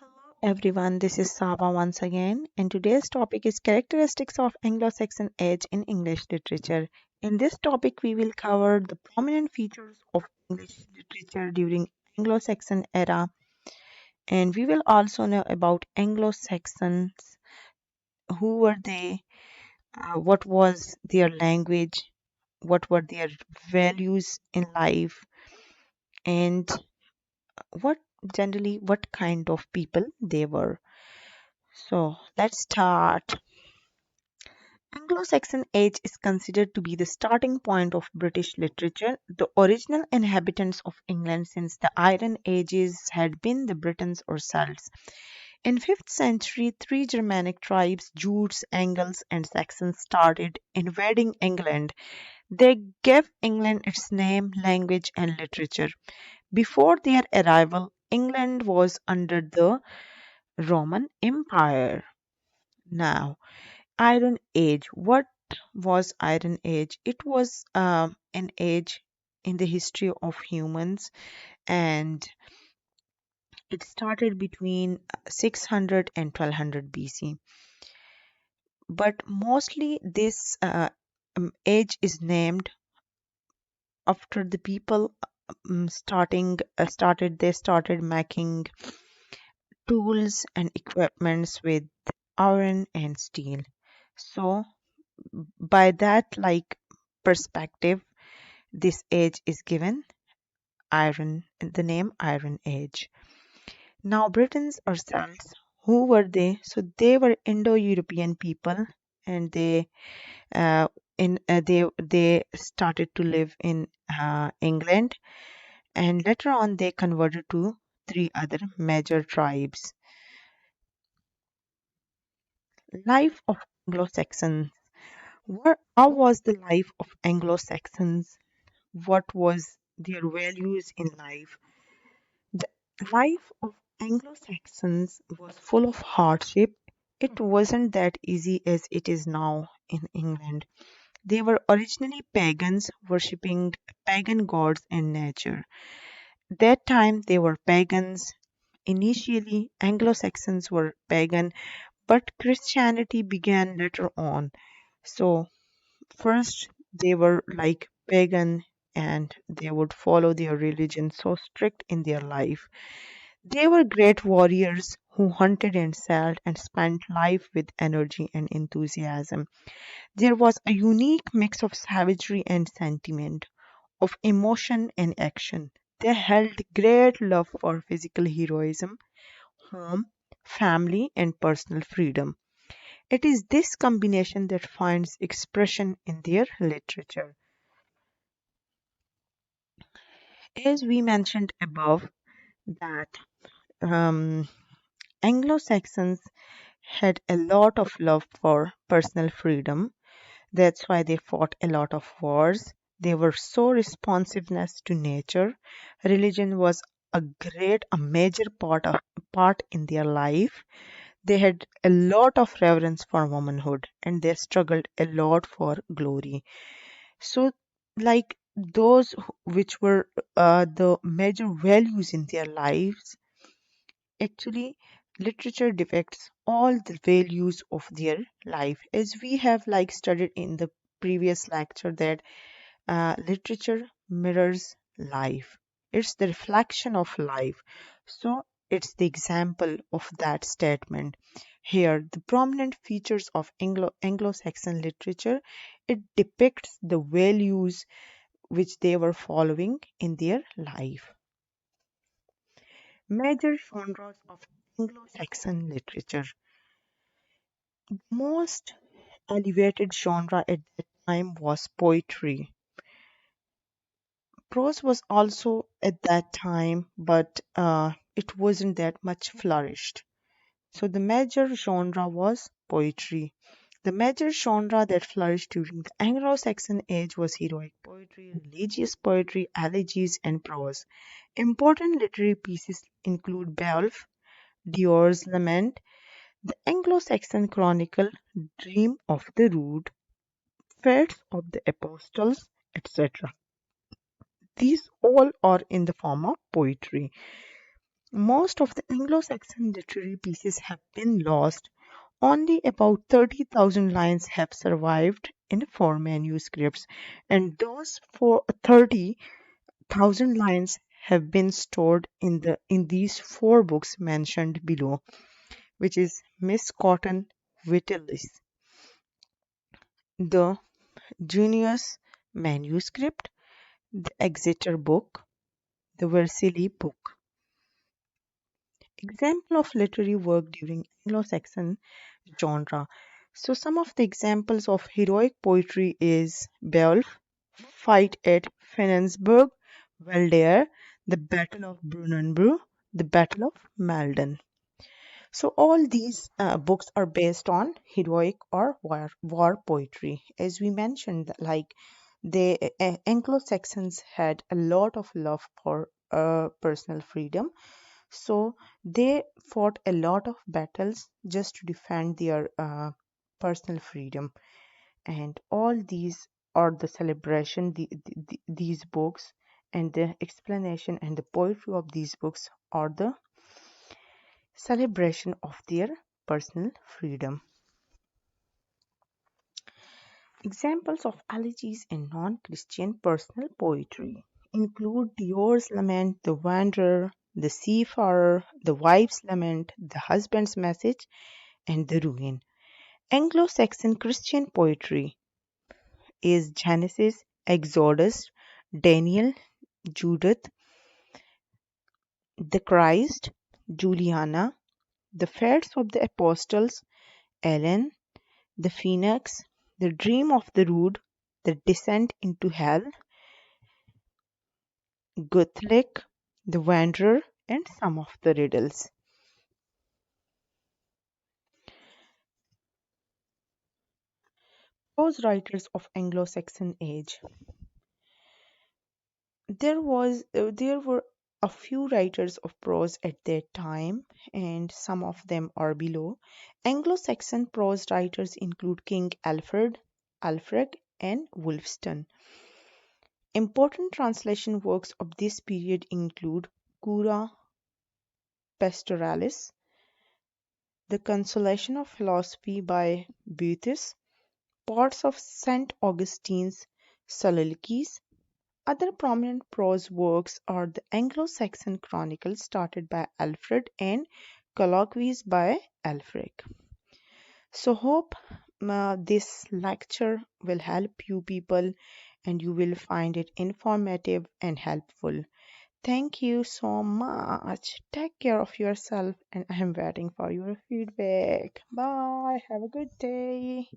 Hello everyone, this is Saba once again, and today's topic is characteristics of Anglo-Saxon Age in English literature. In this topic, we will cover the prominent features of English literature during Anglo-Saxon era, and we will also know about Anglo-Saxons, who were they, what was their language, what were their values in life, and what what kind of people they were. So let's start. Anglo-Saxon Age is considered to be the starting point of British literature. The original inhabitants of England since the Iron Ages had been the Britons or Celts. In 5th century, three Germanic tribes, Jutes, Angles, and Saxons, started invading England. They gave England its name, language, and literature. Before their arrival, England was under the Roman Empire. Now, Iron Age. What was Iron Age? It was an age in the history of humans, and it started between 600 and 1200 BC. But mostly this age is named after the people started making tools and equipments with iron and steel. So by that perspective, this age is given the name Iron Age. Now, Britons or Celts, who were they? So they were Indo-European people, and uh, they started to live in England, and later on they converted to three other major tribes. Life of Anglo-Saxons. How was the life of Anglo-Saxons? What was their values in life? The life of Anglo-Saxons was full of hardship. It wasn't that easy as it is now in England. They were originally pagans, worshipping pagan gods and nature. That time they were pagans. Initially, Anglo-Saxons were pagan, but Christianity began later on. So, first they were like pagan and they would follow their religion so strict in their life. They were great warriors who hunted and sailed and spent life with energy and enthusiasm. There was a unique mix of savagery and sentiment, of emotion and action. They held great love for physical heroism, home, family, and personal freedom. It is this combination that finds expression in their literature. As we mentioned above, that um, Anglo-Saxons had a lot of love for personal freedom. That's why they fought a lot of wars. They were so responsiveness to nature. Religion was a major part in their life. They had a lot of reverence for womanhood and they struggled a lot for glory. So, like which were the major values in their lives, actually, literature depicts all the values of their life. As we have studied in the previous lecture that literature mirrors life. It's the reflection of life. So it's the example of that statement. Here, the prominent features of Anglo-Saxon literature, it depicts the values which they were following in their life. Major genres of Anglo-Saxon literature. Most elevated genre at that time was poetry. Prose was also at that time, but it wasn't that much flourished. So the major genre was poetry. The major genre that flourished during the Anglo-Saxon age was heroic poetry, religious poetry, elegies, and prose. Important literary pieces include Beowulf, Dior's Lament, the Anglo-Saxon Chronicle, Dream of the Rood, Fates of the Apostles, etc. These all are in the form of poetry. Most of the Anglo-Saxon literary pieces have been lost. Only about 30,000 lines have survived in four manuscripts, and those 30,000 lines have been stored in these four books mentioned below, which is Miss Cotton Vitalis, the Junius manuscript, the Exeter book, the Versailles book. Example of literary work during Anglo-Saxon genre. So some of the examples of heroic poetry is Beowulf, Fight at Fensburg, Valdair, the Battle of Brunanburh, the Battle of Malden. So all these books are based on heroic or war poetry. As we mentioned, like the Anglo-Saxons had a lot of love for personal freedom, so they fought a lot of battles just to defend their personal freedom. And all these are the celebration, these books, and the explanation and the poetry of these books are the celebration of their personal freedom. Examples of elegies and non-Christian personal poetry include Dior's Lament, The Wanderer, The Seafarer, The Wife's Lament, The Husband's Message, and The Ruin. Anglo-Saxon Christian poetry is Genesis, Exodus, Daniel, Judith, the Christ, Juliana, the Fates of the Apostles, Ellen, the Phoenix, the Dream of the Rood, the Descent into Hell, Guthlic, the Wanderer, and some of the riddles. Prose writers of Anglo-Saxon age. There were a few writers of prose at that time, and some of them are below. Anglo-Saxon prose writers include King Alfred, Alfred, and Wulfstan. Important translation works of this period include Cura Pastoralis, The Consolation of Philosophy by Boethius, parts of St. Augustine's Soliloquies. Other prominent prose works are the Anglo-Saxon Chronicles started by Alfred and Colloquies by Alfred. So hope this lecture will help you people and you will find it informative and helpful. Thank you so much. Take care of yourself and I am waiting for your feedback. Bye. Have a good day.